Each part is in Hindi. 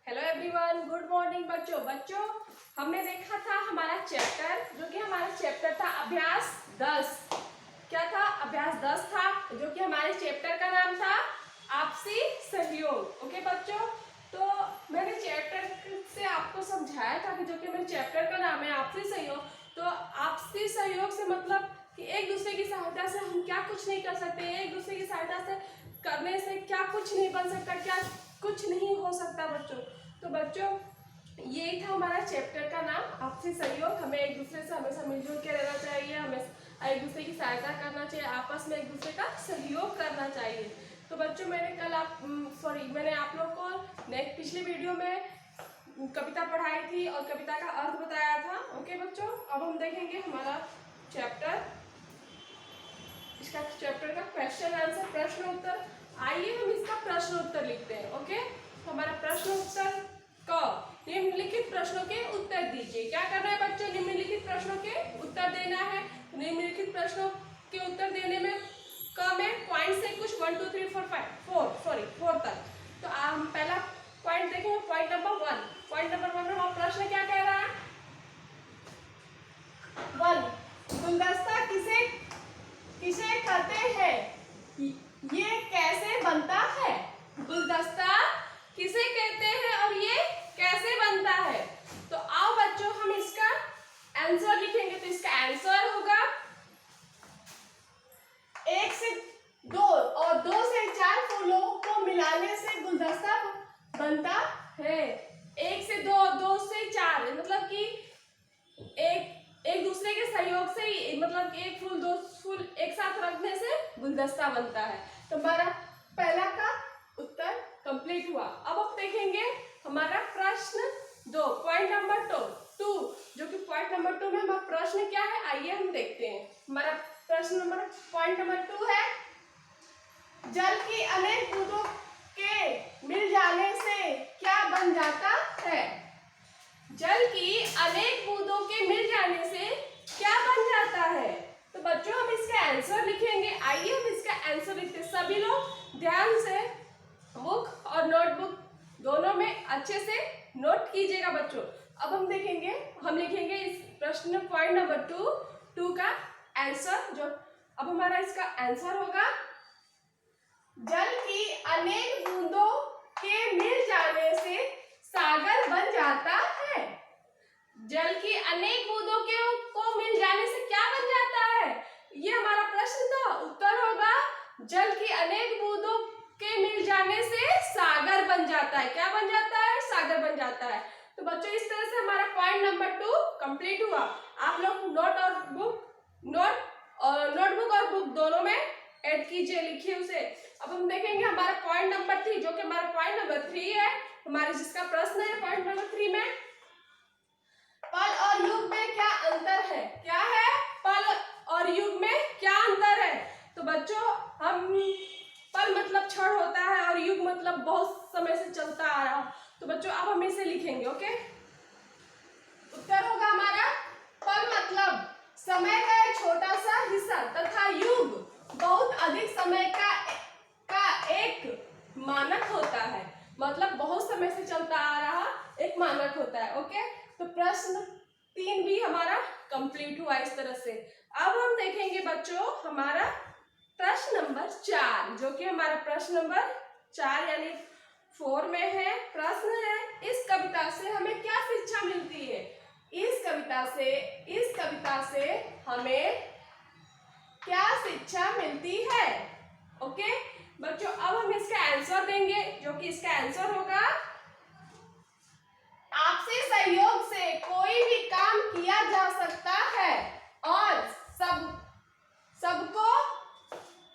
हेलो एवरीवन, गुड मॉर्निंग बच्चों। हमने देखा था हमारा चैप्टर, जो कि हमारा चैप्टर था अभ्यास 10। क्या था? अभ्यास 10 था, जो कि हमारे चैप्टर का नाम था आपसी सहयोग। ओके बच्चों, तो मैंने चैप्टर से आपको समझाया था कि जो कि मेरे चैप्टर का नाम है आपसी सहयोग। तो आपसी सहयोग से मतलब कि एक दूसरे की सहायता से हम क्या कुछ नहीं कर सकते, एक दूसरे की सहायता से करने से क्या कुछ नहीं बन सकता, क्या कुछ नहीं हो सकता बच्चों। तो बच्चों, ये था हमारा चैप्टर का नाम आपसी सहयोग। हमें एक दूसरे से हमेशा मिलजुल के रहना चाहिए, हमें एक दूसरे की सहायता करना चाहिए, आपस में एक दूसरे का सहयोग करना चाहिए। तो बच्चों, मैंने आप लोग को पिछले वीडियो में कविता पढ़ाई थी और कविता का अर्थ बताया था। ओके बच्चों, अब हम देखेंगे हमारा चैप्टर, इसका चैप्टर का क्वेश्चन आंसर, प्रश्न उत्तर। आइए हम इसका प्रश्न उत्तर लिखते हैं। ओके, तो हमारा प्रश्न उत्तर क, निम्नलिखित प्रश्नों के उत्तर दीजिए। क्या करना है बच्चों? निम्नलिखित प्रश्नों के उत्तर देना है। निम्नलिखित प्रश्नों के उत्तर देने में क में पॉइंट से कुछ 1 2 3 4 तक। तो हम पहला पॉइंट देखेंगे, पॉइंट नंबर 1। पॉइंट नंबर 1 में हमारा प्रश्न क्या कह रहा है? 1, गुलदस्ता किसे किसे कहते हैं? ये कैसे बनता है? गुलदस्ता किसे कहते हैं और ये कैसे बनता है? तो आओ बच्चों, हम इसका आंसर लिखेंगे। तो इसका आंसर होगा 1 से 2 और 2 से 4 फूलों को मिलाने से गुलदस्ता बनता है। 1 से 2 और 2 से 4 मतलब कि एक दूसरे के सहयोग से ही, मतलब एक फूल दो फूल एक साथ रखने से गुलदस्ता बनता है। तो हमारा पहला का उत्तर कंप्लीट हुआ। अब हम देखेंगे हमारा प्रश्न 2, पॉइंट नंबर 2, जो कि पॉइंट नंबर 2 में हमारा प्रश्न क्या है, आइए हम देखते हैं। हमारा प्रश्न पॉइंट नंबर 2 है, जल की अनेक बूंदों के मिल जाने से क्या बन जाता है? जल की अनेक बूंदों के मिल जाने से क्या बन जाता है? तो बच्चों, हम इसका आंसर लिखेंगे। आइए हम इसका आंसर लिखते हैं। सभी लोग ध्यान से बुक और नोटबुक दोनों में अच्छे से नोट कीजिएगा बच्चों। अब हम देखेंगे, हम लिखेंगे इस प्रश्न पॉइंट नंबर 2 का आंसर। जो अब हमारा इसका आंसर होगा, जल की अनेक बूंदों के मिल जाने से सागर बन जाता है। जल की अनेक बूंदों के को मिल जाने से क्या बन जाता है? ये हमारा प्रश्न था। उत्तर होगा, जल की अनेक बूंदों के मिल जाने से सागर बन जाता है। क्या बन जाता है? सागर बन जाता है। तो बच्चों, इस तरह से हमारा पॉइंट नंबर 2 कंप्लीट हुआ। आप लोग नोटबुक और बुक दोनों में ऐड कीजिए, लिखिए उसे। अब हम देखेंगे हमारा पॉइंट नंबर 3, जो कि हमारा पॉइंट नंबर 3 है, हमारे जिसका प्रश्न है पॉइंट नंबर 3 में, पल और युग में क्या अंतर है? क्या है? पल और युग में क्या अंतर है? तो बच्चों, हम पल मतलब क्षण होता है और युग मतलब बहुत समय से चलता आ रहा। तो बच्चों, अब हम इसे लिखेंगे। ओके, उत्तर होगा हमारा, पल मतलब समय का एक छोटा सा हिस्सा तथा युग बहुत अधिक समय का एक मानक होता है। मतलब बहुत समय से चलता आ रहा एक मानक होता है। ओके, तो प्रश्न 3 भी हमारा कंप्लीट हुआ इस तरह से। अब हम देखेंगे बच्चों हमारा प्रश्न नंबर 4, जो कि हमारा प्रश्न नंबर 4 यानी 4 में है। प्रश्न है, इस कविता से हमें क्या शिक्षा मिलती है? इस कविता से हमें क्या शिक्षा मिलती है? ओके बच्चों, अब हम इसका आंसर देंगे, जो कि इसका आंसर होगा, आपसी सहयोग से कोई भी काम किया जा सकता है और सबको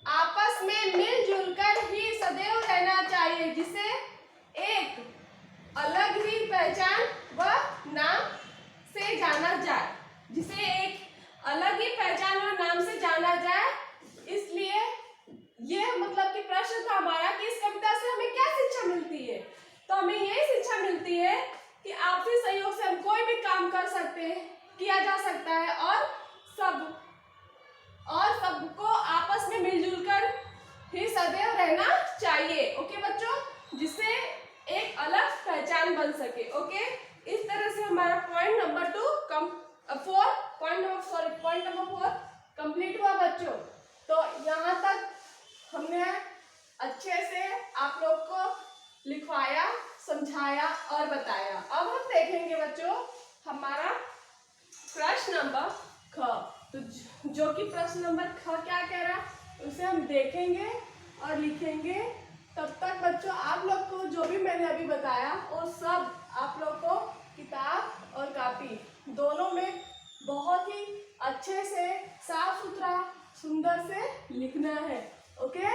आपस में मिलजुल कर ही सदैव रहना चाहिए, जिसे एक अलग ही पहचान व नाम से जाना जाए, जिसे एक अलग ही पहचान और नाम से जाना जाए। इसलिए ये मतलब कि प्रश्न था हमारा कि इस कविता से हमें क्या शिक्षा मिलती है? तो हमें ये शिक्षा मिलती है कि आपसी सहयोग से हम कोई भी काम कर सकते हैं, किया जा सकता है और सबको आपस में मिलजुल कर ही सदैव रहना चाहिए। ओके बच्चों, जिससे एक अलग पहचान बन सके। ओके, इस तरह से हमारा पॉइंट नंबर 4 कंप्लीट हुआ बच्चों। तो यहाँ तक हमने अच्छे से आप लोग को लिखवाया, समझाया और बताया। अब हम देखेंगे बच्चों हमारा प्रश्न नंबर ख। तो जो कि प्रश्न नंबर ख क्या कह रहा है उसे हम देखेंगे और लिखेंगे। तब तक बच्चों आप लोग को जो भी मैंने अभी बताया वो सब आप लोग को किताब और कॉपी दोनों में बहुत ही अच्छे से साफ सुथरा सुंदर से लिखना है। ओके,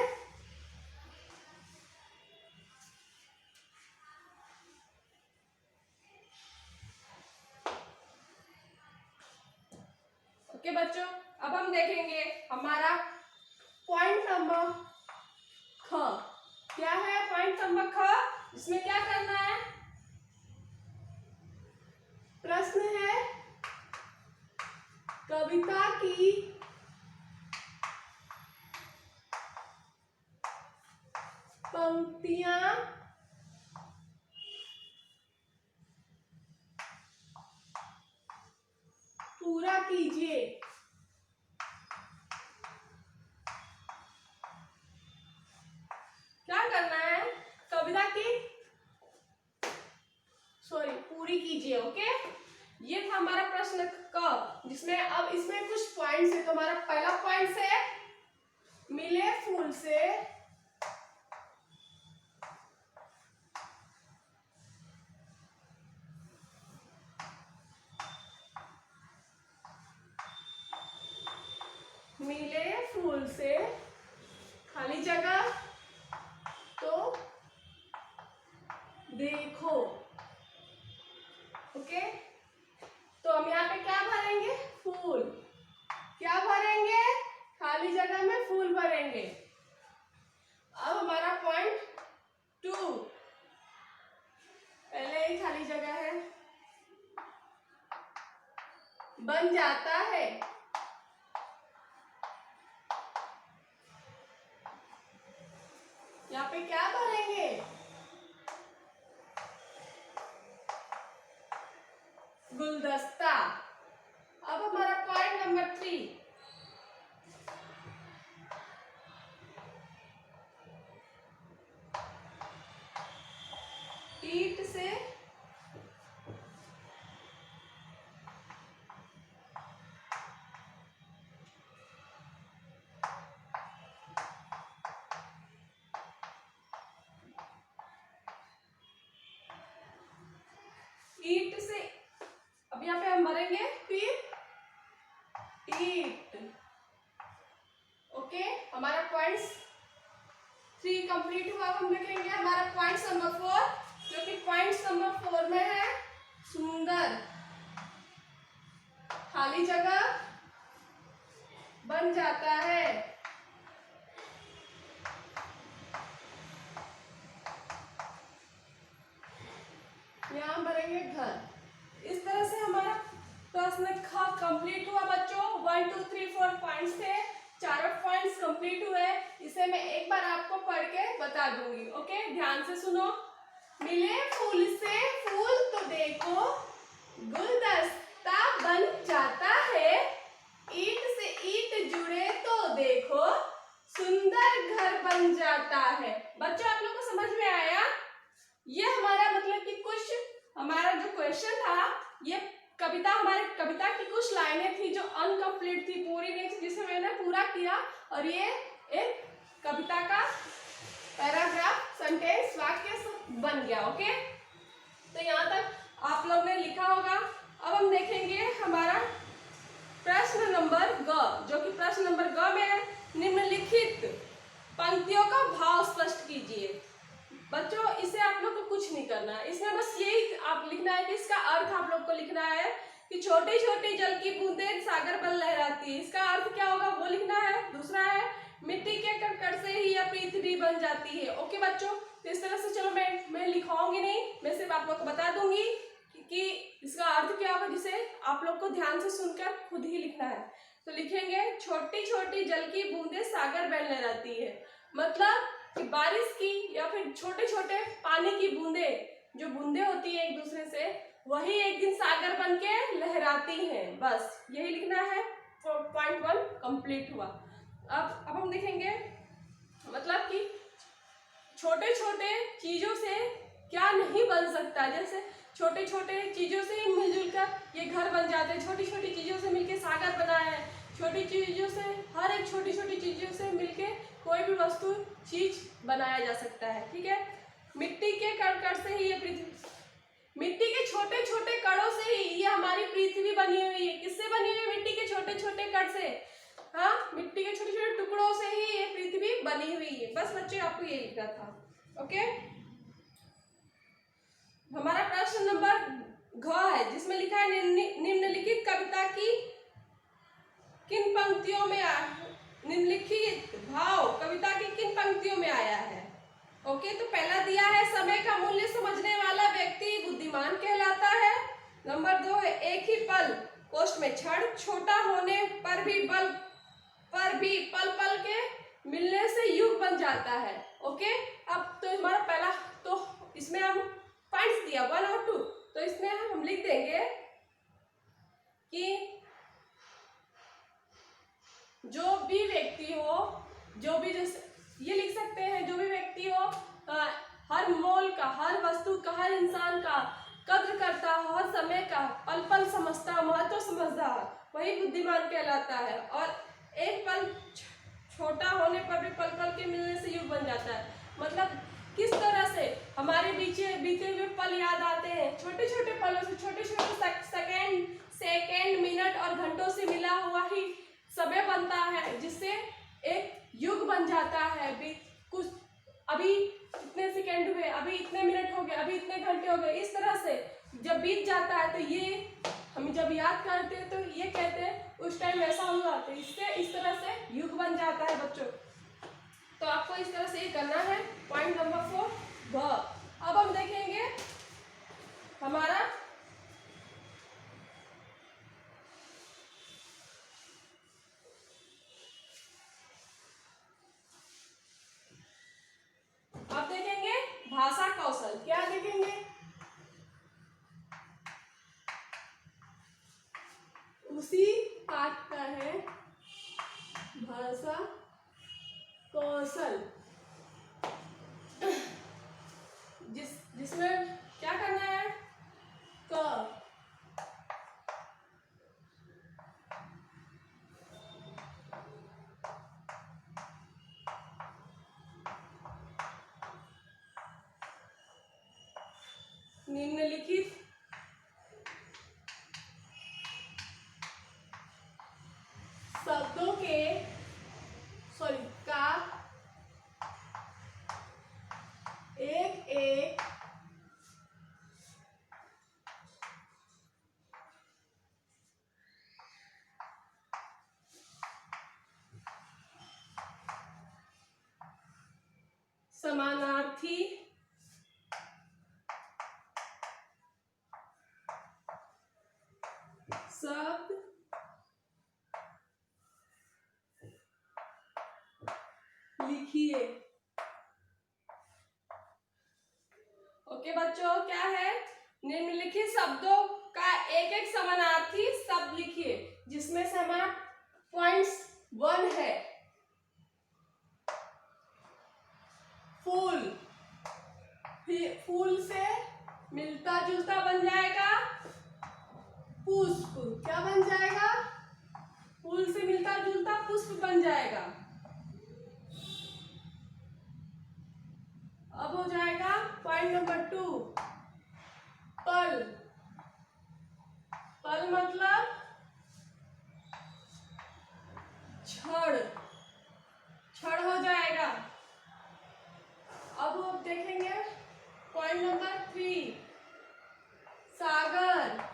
ओके बच्चों, अब हम देखेंगे हमारा पॉइंट नंबर ख। क्या है पॉइंट नंबर ख? इसमें क्या करना है? प्रश्न है कविता की पंक्तियां पूरा कीजिए। क्या करना है? कविता की पूरी कीजिए। ओके, ये था हमारा प्रश्न क, जिसमें अब इसमें कुछ पॉइंट्स है। तो हमारा पहला पॉइंट है मिले फूल से खाली जगह तो देखो। ओके, तो हम यहाँ पे क्या भरेंगे? फूल। क्या भरेंगे? खाली जगह में फूल भरेंगे। अब हमारा पॉइंट 2, पहले ही खाली जगह है, बन जाता है। यहाँ पे क्या भरेंगे? गुलदस्ता। अब हमारा पॉइंट नंबर 3, ईंट से अब यहाँ पे हम भरेंगे फिर ईंट। ओके, हमारा पॉइंट 3 कंप्लीट हुआ। हम देखेंगे हमारा पॉइंट नंबर 4, जो कि पॉइंट नंबर 4 में है सुंदर। खाली जगह बन जाता है। यहाँ भरेंगे घर। इस तरह से हमारा प्रश्न ख कंप्लीट हुआ बच्चों। 1 2 3 4 पॉइंट्स थे, चारों पॉइंट्स कंप्लीट हुए। इसे मैं एक बार आपको पढ़ के बता दूंगी। ओके, ध्यान से सुनो। मिले फूल से फूल तो देखो, गुलदस्ता बन जाता है। ईंट से ईंट जुड़े तो देखो, सुंदर घर बन जाता है। बच्चों आप लोग को समझ में आया? ये हमारा मतलब कि कुछ हमारा जो क्वेश्चन था, ये हमारे कविता की कुछ लाइनें थी जो अनकंप्लीट थी, पूरी नहीं थी, जिसे मैंने पूरा किया और ये एक कविता का पैराग्राफ, सेंटेंस, वाक्य बन गया। ओके, तो यहाँ तक आप लोग ने लिखा होगा। अब हम देखेंगे हमारा प्रश्न नंबर ग, जो कि प्रश्न नंबर ग में निम्नलिखित पंक्तियों का भाव स्पष्ट कीजिए। बच्चों इसे आप लोग को कुछ नहीं करना है, इसमें बस यही आप लिखना है कि इसका अर्थ आप लोग को लिखना है कि छोटी छोटी जल की बूंदें सागर बन लहराती है। इसका अर्थ क्या होगा वो लिखना है। दूसरा है मिट्टी के कंकड़ से ही यह पृथ्वी बन जाती है। ओके बच्चों, तो इस तरह से चलो मैं लिखवाऊंगी नहीं, मैं सिर्फ आप लोग को बता दूंगी कि इसका अर्थ क्या होगा, जिसे आप लोग को ध्यान से सुनकर खुद ही लिखना है। तो लिखेंगे छोटी छोटी जल की बूंदें सागर बन लहराती है, मतलब कि बारिश की या फिर छोटे छोटे पानी की बूंदें जो बूंदे होती है एक दूसरे से, वही एक दिन सागर बन के लहराती हैं। बस यही लिखना है। पॉइंट 1 कंप्लीट हुआ। अब हम देखेंगे मतलब कि छोटे छोटे चीजों से क्या नहीं बन सकता। जैसे छोटे छोटे चीजों से ही मिलजुल कर ये घर बन जाते हैं। छोटी छोटी चीजों से मिलके सागर बना है। छोटी चीजों से, हर एक छोटी छोटी चीजों से मिलके कोई भी वस्तु चीज बनाया जा सकता है। ठीक है। मिट्टी के कण से ही ये पृथ्वी, मिट्टी के छोटे छोटे कणों से ही ये हमारी पृथ्वी बनी हुई है। किससे बनी हुई है? मिट्टी के छोटे छोटे कण से। हाँ, मिट्टी के छोटे छोटे टुकड़ों से ही ये पृथ्वी बनी हुई है। बस बच्चे आपको ये लिखना था। ओके। हमारा प्रश्न नंबर घ है, जिसमें लिखा है निम्नलिखित कविता की किन पंक्तियों में निम्नलिखित भाव कविता की किन पंक्तियों में आया है। ओके, तो पहला दिया है समय का मूल्य समझने वाला व्यक्ति बुद्धिमान कहलाता है। नंबर 2 है एक ही पल कोष्ठ में क्षण, छोटा होने पर भी पल पल के मिलने से युग बन जाता है। ओके, अब तो हमारा पहला, तो इसमें हम पॉइंट्स दिया 1 और 2, तो इसमें हम लिख देंगे कि जो भी व्यक्ति हो, जो भी, जैसे ये लिख सकते हैं, जो भी व्यक्ति हो हर मोल का, हर वस्तु का, हर इंसान का कद्र करता हो, हर समय का पल पल समझता, महत्व समझता, वही बुद्धिमान कहलाता है। और एक पल छोटा होने पर भी पल पल के मिलने से युग बन जाता है। मतलब किस तरह से हमारे बीते हुए पल याद आते हैं। छोटे छोटे पलों से, छोटे छोटे सेकेंड, मिनट और घंटों से मिला हुआ ही समय बनता है, जिससे एक युग बन जाता है। कुछ अभी इतने सेकेंड हुए, अभी इतने मिनट हो गए, अभी इतने घंटे हो गए। इस तरह से जब बीत जाता है तो ये हम जब याद करते हैं तो ये कहते हैं उस टाइम ऐसा हुआ, तो इससे इस तरह से युग बन जाता है बच्चों। तो आपको इस तरह से ये करना है। पॉइंट नंबर 4 भ। अब हम देखेंगे हमारा भाषा कौशल। क्या देखेंगे? उसी पाठ का है भाषा कौशल, जिसमें क्या करना है? क निम्नलिखित शब्दों के का एक एक समानार्थी शब्द लिखिए। ओके बच्चों, क्या है? निम्नलिखित शब्दों का एक एक समानार्थी शब्द लिखिए, जिसमें से हमारा पॉइंट्स 1 है फूल। फूल से मिलता जुलता बन जाएगा पुष्प। क्या बन जाएगा? फूल से मिलता जुलता पुष्प बन जाएगा। अब हो जाएगा पॉइंट नंबर 2 पल। पल मतलब क्षण, क्षण हो जाएगा। अब हम देखेंगे पॉइंट नंबर 3 सागर।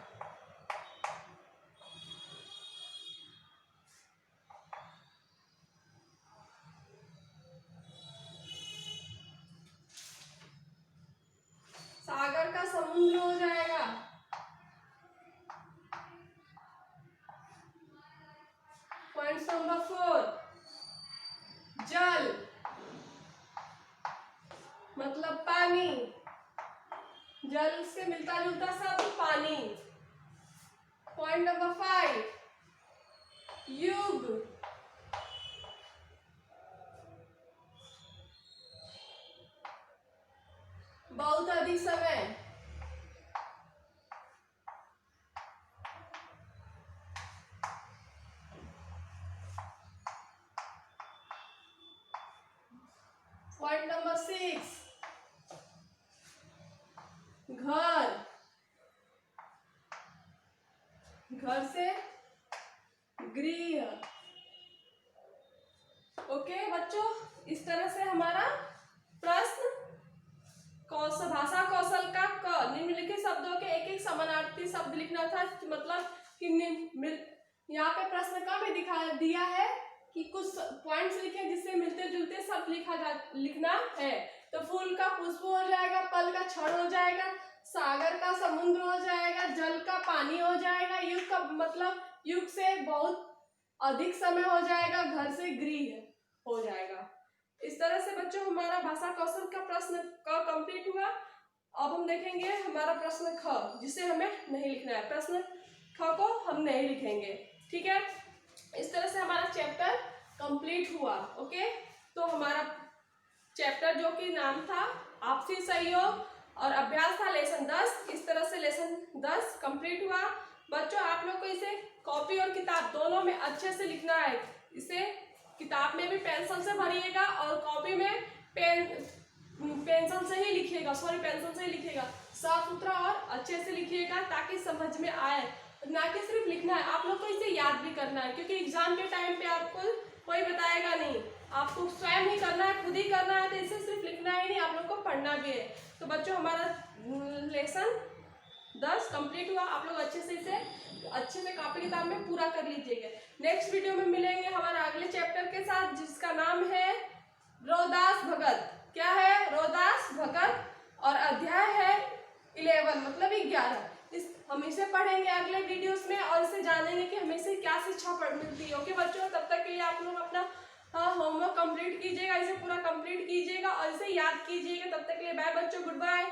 सागर का समुद्र हो जाएगा। पॉइंट नंबर 4 जल मतलब पानी, जल से मिलता जुलता शब्द पानी। पॉइंट नंबर 5, युग। बहुत अधिक समय। पॉइंट नंबर 6, घर। घर से गृह। ओके बच्चों, इस तरह से हमारा प्रश्न कौशल, भाषा कौशल का क निम्नलिखित शब्दों के एक एक समानार्थी शब्द लिखना था। मतलब कि यहाँ पे प्रश्न का भी दिखा दिया है कि कुछ पॉइंट्स लिखे जिससे मिलते जुलते शब्द लिखना है। तो फूल का पुष्प हो जाएगा, पल का क्षण हो जाएगा, सागर का समुद्र हो जाएगा, जल का पानी हो जाएगा, युग का मतलब युग से बहुत अधिक समय हो जाएगा, घर से गृह हो जाएगा। इस तरह से बच्चों हमारा भाषा कौशल का प्रश्न क कंप्लीट हुआ। अब हम देखेंगे हमारा प्रश्न ख, जिसे हमें नहीं लिखना है। प्रश्न ख को हम नहीं लिखेंगे, ठीक है। इस तरह से हमारा चैप्टर कंप्लीट हुआ। ओके, तो हमारा चैप्टर जो कि नाम था आपसी सहयोग और अभ्यास था लेसन 10। इस तरह से लेसन 10 कंप्लीट हुआ। बच्चों आप लोग को इसे कॉपी और किताब दोनों में अच्छे से लिखना है। इसे किताब में भी पेंसिल से भरिएगा और कॉपी में पेंसिल से ही लिखिएगा, पेंसिल से ही लिखिएगा। साफ सुथरा और अच्छे से लिखिएगा ताकि समझ में आए। ना कि सिर्फ लिखना है, आप लोग को इसे याद भी करना है, क्योंकि एग्जाम के टाइम पे आपको कोई बताएगा नहीं, आपको स्वयं ही करना है, खुद ही करना है। तो इसे सिर्फ लिखना ही नहीं, आप लोग को पढ़ना भी है। तो बच्चों हमारा लेसन 10 कंप्लीट हुआ। आप लोग अच्छे से कॉपी किताब में पूरा कर लीजिएगा। नेक्स्ट वीडियो में मिलेंगे हमारे अगले चैप्टर के साथ, जिसका नाम है रोदास भगत। क्या है? रोदास भगत। और अध्याय है 11 मतलब 11। हम इसे पढ़ेंगे अगले वीडियोस में और इसे जानेंगे कि हमें से क्या शिक्षा मिलती है। ओके बच्चों, तब तक के लिए आप लोग अपना होमवर्क कंप्लीट कीजिएगा, इसे पूरा कंप्लीट कीजिएगा और इसे याद कीजिएगा। तब तक के लिए बाय बच्चों, गुड बाय।